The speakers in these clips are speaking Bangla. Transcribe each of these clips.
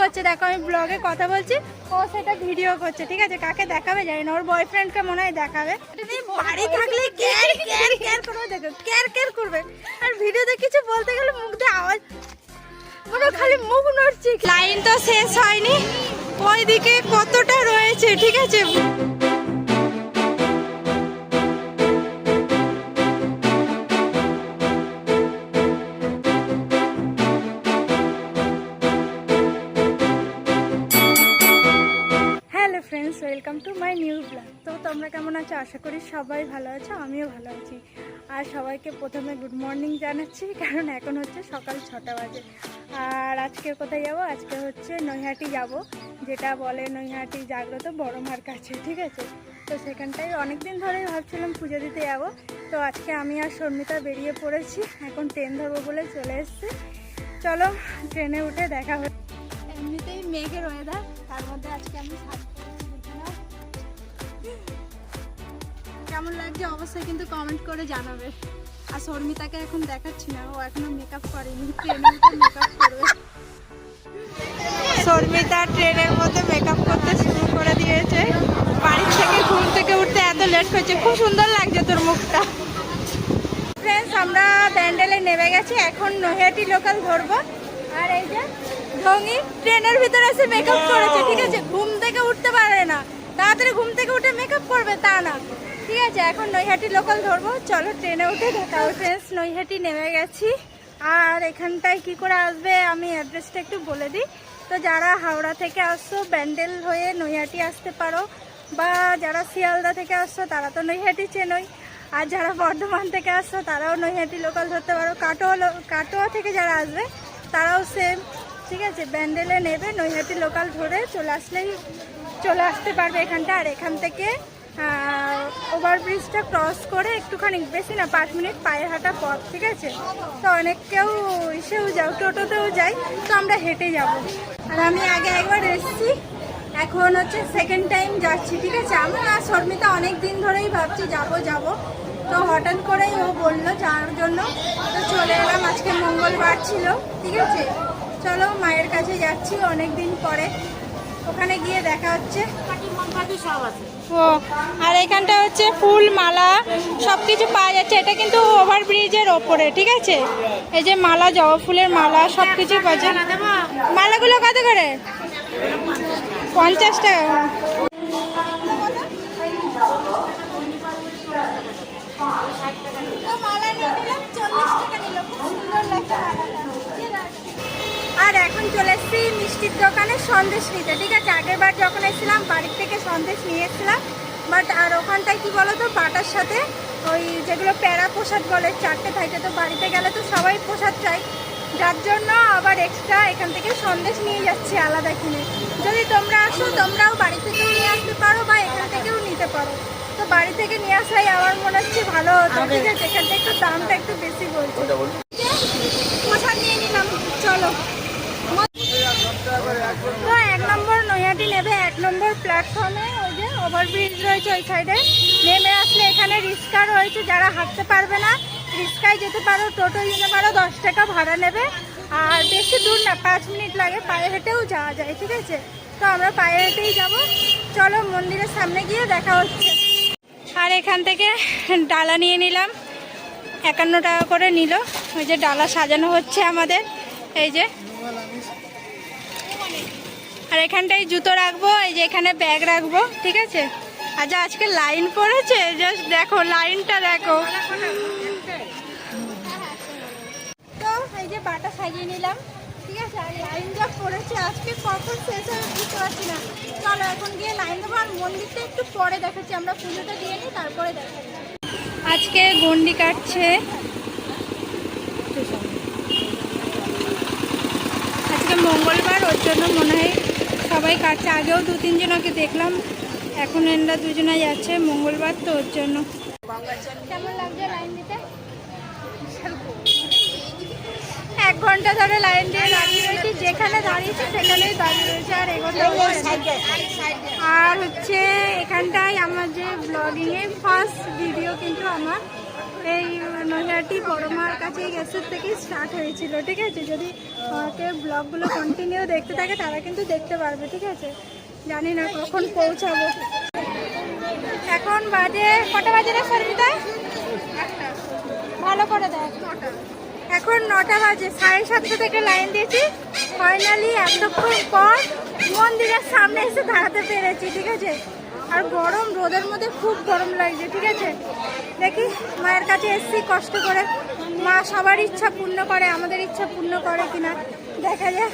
করছে, দেখো আমি ব্লগে কথা বলছি, ও সেটা ভিডিও করছে। ঠিক আছে, কাকে দেখাবে জানি না, ওর বয়ফ্রেন্ডকে মনে হয় দেখাবে। বাড়ি থাকলে ক্যার ক্যার ক্যার করবে, দেখো ক্যার ক্যার করবে। আর ভিডিওতে কিছু বলতে গেলে মুখ দিয়ে আওয়াজ, মনে খালি মুখ নড়ছে। লাইন তো শেষ হয়নি, ওইদিকে কতটা রয়েছে। ঠিক আছে, friends, welcome to my new blog. তো তোমরা কেমন আছো? আশা করি সবাই ভালো আছো, আমিও ভালো আছি। আর সবাইকে প্রথমে গুড মর্নিং জানাচ্ছি, কারণ এখন হচ্ছে সকাল 6টা বাজে। আর আজকে কোথায় যাব? আজকে হচ্ছে নৈহাটি যাব, যেটা বলে নৈহাটি জাগ্রত বড় মার কাছে। ঠিক আছে, তো সেখানটায় অনেকদিন ধরেই ভাবছিলাম পুজো দিতে যাব। তো আজকে আমি আর শর্মিতা বেরিয়ে পড়েছি, এখন ট্রেন ধরবো বলে চলে এসছি। চলো ট্রেনে উঠে দেখা হচ্ছে। এমনিতেই মেঘের ওয়েদার, তার মধ্যে আজকে আমি কেমন লাগছে অবশ্যই কিন্তু কমেন্ট করে জানাবে। আর শর্মিতাকে এখন দেখাচ্ছি না, ও এখনো মেকআপ করেনি, ট্রেনের মধ্যে মেকআপ করবে। শর্মিতা ট্রেনের মধ্যে মেকআপ করতে শুরু করে দিয়েছে। বাড়ির থেকে ঘুম থেকে উঠতে এত লেট হয়েছে, খুব সুন্দর লাগছে তোর মুখটা। ফ্রেন্ডস, আমরা ব্যান্ডেলে নেমে গেছি, এখন নৈহাটি লোকাল ধরবো। আর এই যে ঢঙ্গি ট্রেনের ভিতরে এসে মেকআপ করেছে। ঠিক আছে, ঘুম থেকে উঠতে পারে না, তাড়াতাড়ি ঘুম থেকে উঠে মেকআপ করবে তা না। ঠিক আছে, এখন নৈহাটি লোকাল ধরবো, চলো ট্রেনে উঠে দেখা। ফ্রেন্ডস, নৈহাটি নেমে গেছি। আর এখানটায় কি করে আসবে আমি অ্যাড্রেসটা একটু বলে দিই। তো যারা হাওড়া থেকে আসছো ব্যান্ডেল হয়ে নৈহাটি আসতে পারো, বা যারা শিয়ালদা থেকে আসছো তারা তো নৈহাটি চেনোই। আর যারা বর্ধমান থেকে আসছো তারাও নৈহাটি লোকাল ধরতে পারো। কাটোয়া থেকে যারা আসবে তারাও সেম। ঠিক আছে, ব্যান্ডেলে নেবে, নৈহাটি লোকাল ধরে চলে আসতে পারবে এখানটা। আর এখান থেকে ওভারব্রিজটা ক্রস করে একটুখানি, বেশি না 5 মিনিট পায়ে হাঁটা পথ। ঠিক আছে, তো অনেক কেউ এসেও যাও, টোটোতেও যাই, তো আমরা হেঁটে যাব। আর আমি আগে একবার এসেছি, এখন হচ্ছে সেকেন্ড টাইম যাচ্ছি। ঠিক আছে, আমি আর শর্মিতা অনেক দিন ধরেই ভাবছি যাব, তো হঠাৎ করেই ও বললো যাওয়ার জন্য, তো চলে এলাম। আজকে মঙ্গলবার ছিল। ঠিক আছে, চলো মায়ের কাছে যাচ্ছি অনেক দিন পরে, ওখানে গিয়ে দেখা হচ্ছে। ও, আর এখানটা হচ্ছে ফুল মালা সব কিছু পাওয়া যাচ্ছে। এটা কিন্তু ওভারব্রিজের ওপরে। ঠিক আছে, এই যে মালা, জবা ফুলের মালা সব কিছু পাওয়া যায়। মালাগুলো কত করে? 50 টাকা। আর এখন চলে এসেছি মিষ্টির দোকানে সন্দেশ নিতে। ঠিক আছে, আগের বার যখন এসেছিলাম বাড়ির থেকে সন্দেশ নিয়ে এসেছিলাম, বাট আর ওখানটায় কি বলো তো, বাটার সাথে ওই যেগুলো প্যারা প্রসাদ বলে 4টে থাকে, তো বাড়িতে গেলে তো সবাই প্রসাদ চাই, যার জন্য আবার এক্সট্রা এখান থেকে সন্দেশ নিয়ে যাচ্ছি আলাদা কিনে। যদি তোমরা আসো তোমরাও বাড়ি থেকেও নিয়ে আসতে পারো বা এখান থেকেও নিতে পারো। তো বাড়ি থেকে নিয়ে আসাই আমার মনে হচ্ছে ভালো হতো। ঠিক আছে, এখানটা একটু দামটা একটু বেশি বলছে। প্রসাদ নিয়ে নিলাম, চলো। তো 1 নম্বর নৈহাটি নেবে, 1 নম্বর প্ল্যাটফর্মে ওই যে ওভারব্রিজ রয়েছে ওই সাইডে নেমে আসলে এখানে রিক্সা রয়েছে। যারা হাঁটতে পারবে না রিক্সায় যেতে পারো, টোটো যেতে পারো, 10 টাকা ভাড়া নেবে। আর বেশি দূর না, 5 মিনিট লাগে, পায়ে হেঁটেও যাওয়া যায়। ঠিক আছে, তো আমরা পায়ে হেঁটেই যাব। চলো মন্দিরের সামনে গিয়ে দেখা হচ্ছে। আর এখান থেকে ডালা নিয়ে নিলাম, 51 টাকা করে নিল। ওই যে ডালা সাজানো হচ্ছে আমাদের, এই যে। আর এখানটায় জুতো রাখবো, এই যে এখানে ব্যাগ রাখবো। ঠিক আছে, আচ্ছা আজকে লাইন পড়েছে, জাস্ট দেখো লাইনটা দেখো। তো এই যে বাটা সাজিয়ে নিলাম। ঠিক আছে, আর লাইন যা পড়েছে আজকে কখন শেষ হবে বুঝতে পারছি না। চলো এখন গিয়ে লাইন দেবো। আর মন্দিরটা একটু পরে দেখাচ্ছি, আমরা পুজোটা দিয়ে নিই তারপরে দেখাচ্ছি। আজকে গন্ডি কাটছে, আজকে মঙ্গলবার, ওর জন্য মনে হয় সবাই কাটছে। আগেও 2-3 জনকে দেখলাম, এখন এরা 2 জনা যাচ্ছে, মঙ্গলবার তো ওর জন্য। কেমন লাগছে লাইন দিতে? 1 ঘন্টা ধরে লাইন দিয়ে দাঁড়িয়ে রয়েছি, যেখানে দাঁড়িয়েছি সেখানেই দাঁড়িয়ে রয়েছে, আর আর হচ্ছে এখানটায় আমার যে ব্লগিংয়ে ফার্স্ট ভিডিও কিন্তু আমার। এই নৈহাটি বড়মার কাছে এই গ্যাসের থেকেই স্টার্ট হয়েছিল, ঠিক আছে। যদি কেউ ব্লগগুলো কন্টিনিউ দেখতে থাকে তারা কিন্তু দেখতে পারবে, ঠিক আছে। জানি না কখন পৌঁছাবো। এখন বাজে কটা বাজে রে সর্বিতা? ভালো করে দেখ। এখন 9টা বাজে। 7:30 থেকে লাইন দিয়েছি। ফাইনালি এতক্ষণ পর মন্দিরের সামনে এসে দাঁড়াতে পেরেছি, ঠিক আছে। আর গরম, রোদের মধ্যে খুব গরম লাগছে, ঠিক আছে। দেখি মায়ের কাছে এসছি কষ্ট করে, মা সবার ইচ্ছা পূর্ণ করে, আমাদের ইচ্ছা পূর্ণ করে কিনা দেখা যাক।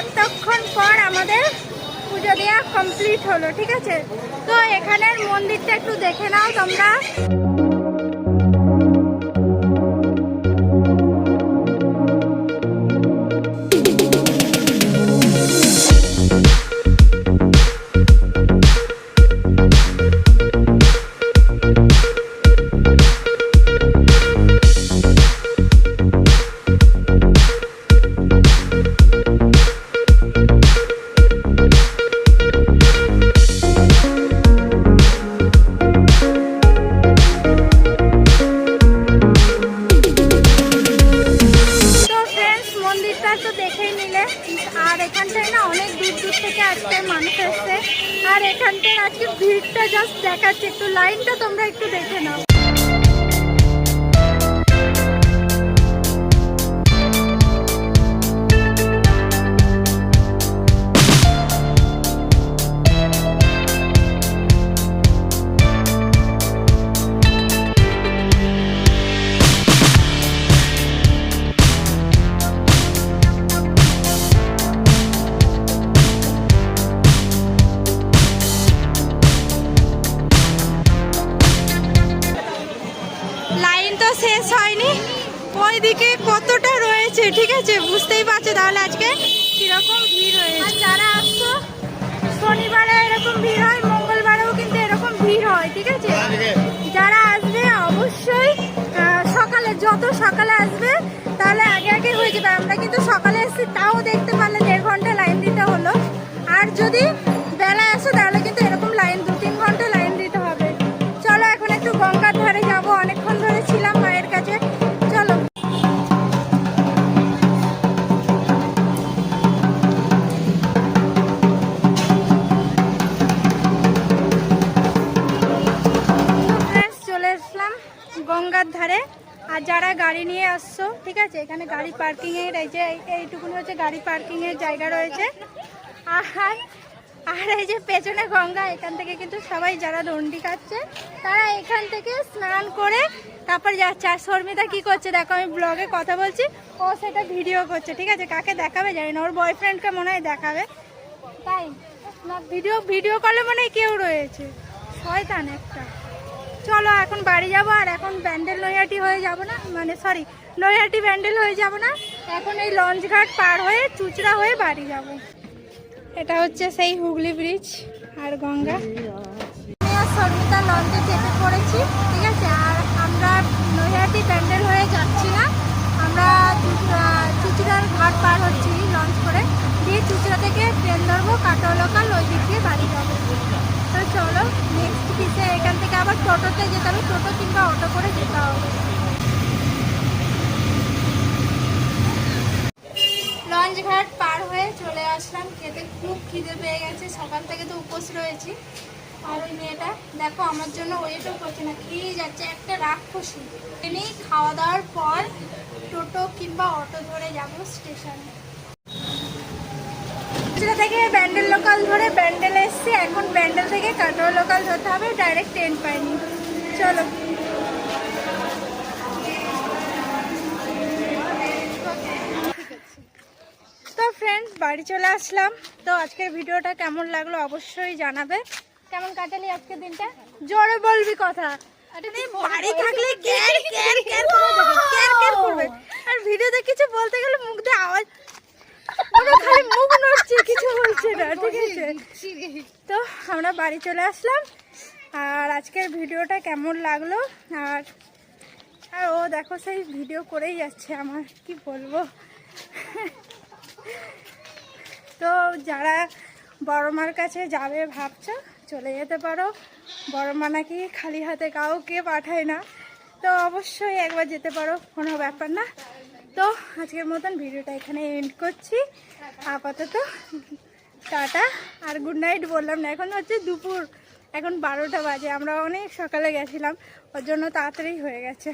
এতক্ষণ পর আমাদের পুজো দেওয়া কমপ্লিট হলো, ঠিক আছে। তো এখানের মন্দিরটা একটু দেখে নাও তোমরা। আর এখানটায় না অনেক দূর দূর থেকে আজকে মানুষ এসছে। আর এখানটায় আজকে ভিড়টা জাস্ট দেখাচ্ছে, একটু লাইনটা তোমরা একটু দেখে নাও। শেষ হয়নি, ওইদিকে কতটা রয়েছে, ঠিক আছে। বুঝতেই পারছো তাহলে আজকে কিরকম ভিড় হয়েছে। আর যারা আসছো শনিবারে এরকম ভিড় হয়, মঙ্গলবারেও কিন্তু এরকম ভিড় হয়, ঠিক আছে। যারা আসবে অবশ্যই সকালে, যত সকালে আসবে তাহলে আগে আগে হয়ে যাবে। আমরা কিন্তু সকালে এসেছি, তাও দেখতে পারলে 1.5 ঘন্টা লাইন দিতে হলো। আর যদি বেলায় আসো তাহলে কিন্তু এরকম লাইন 2-3 ঘন্টা লাইন দিতে হবে। চলো এখন একটু গঙ্গার ধারে যাবো, অনেকক্ষণ ধরে ছিলাম মায়ের কাছে, চলো। চলে আসলাম গঙ্গার ধারে। আর যারা গাড়ি নিয়ে আসছো, ঠিক আছে, এখানে গাড়ি পার্কিংয়ের এই যে এইটুকুনি হচ্ছে গাড়ি পার্কিংয়ের জায়গা রয়েছে। আর এই যে পেছনে গঙ্গা, এখান থেকে কিন্তু সবাই যারা দণ্ডি কাটছে তারা এখান থেকে স্নান করে তারপর যাচ্ছে। আর শর্মিতা কি করছে দেখো, আমি ব্লগে কথা বলছি, ও সেটা ভিডিও করছে, ঠিক আছে। কাকে দেখাবে জানি না, ওর বয়ফ্রেন্ডকে মনে হয় দেখাবে, তাই না। ভিডিও করলে মনে হয় কেউ রয়েছে, শয়তান একটা। চলো এখন বাড়ি যাবো। আর এখন ব্যান্ডেল নৈহাটি হয়ে যাব না, মানে সরি নৈহাটি ব্যান্ডেল হয়ে যাব না, এখন এই লঞ্চ ঘাট পার হয়ে চুচড়া হয়ে বাড়ি যাব। এটা হচ্ছে সেই হুগলি ব্রিজ আর গঙ্গা। শর্মিতা লঞ্চে চেপে পড়েছি, ঠিক আছে। আর আমরা নৈহাটি ব্যান্ডেল হয়ে যাচ্ছি না, আমরা চুচড়ার ঘাট পার হচ্ছি লঞ্চ করে, দিয়ে চুচড়া থেকে ট্রেন ধরবো কাটোয়া লোকাল, ওই দিক দিয়ে বাড়ি যাবো। তো চলো নেক্সট পিসে এখান থেকে আবার টোটোতে যেতে হবে, টোটো কিংবা অটো করে যেতে হবে। লঞ্চ ঘাট পার হয়ে চলে আসলাম খেতে, খুব খিদে পেয়ে গেছে, সকাল থেকে তো উপোস রয়েছি। আর ওই মেয়েটা দেখো আমার জন্য ওয়েটও করছে না, খেয়ে যাচ্ছে, একটা রাক্ষসী। এনেই খাওয়া দাওয়ার পর টোটো কিংবা অটো ধরে যাব স্টেশনে। থেকে ব্যান্ডেল লোকাল ধরে ব্যান্ডেল এসছি, এখন ব্যান্ডেল থেকে কাটোয়া লোকাল ধরতে হবে, ডাইরেক্ট ট্রেন পাইনি। চলো তো ফ্রেন্ডস বাড়ি চলে আসলাম। তো আজকের ভিডিওটা কেমন লাগলো অবশ্যই জানাবে। কেমন কাটালি আজকের দিনটা, জোরে বলবি কথা। বাড়ি থাকলে আর ভিডিও দেখে বাড়ি চলে আসলাম। আর আজকের ভিডিওটা কেমন লাগলো, আর আর ও দেখো সেই ভিডিও করেই যাচ্ছে, আমার কি বলবো। তো যারা বড় মার কাছে যাবে ভাবছো চলে যেতে পারো, বড় মা নাকি খালি হাতে কাউকে পাঠায় না, তো অবশ্যই একবার যেতে পারো, কোনো ব্যাপার না। তো আজকের মতন ভিডিওটা এখানে এন্ড করছি আপাতত, টাটা আর গুড নাইট বললাম না, এখন হচ্ছে দুপুর, এখন 12টা বাজে, আমরা অনেক সকালে গেছিলাম, ওর জন্য তাড়াতাড়ি হয়ে গেছে।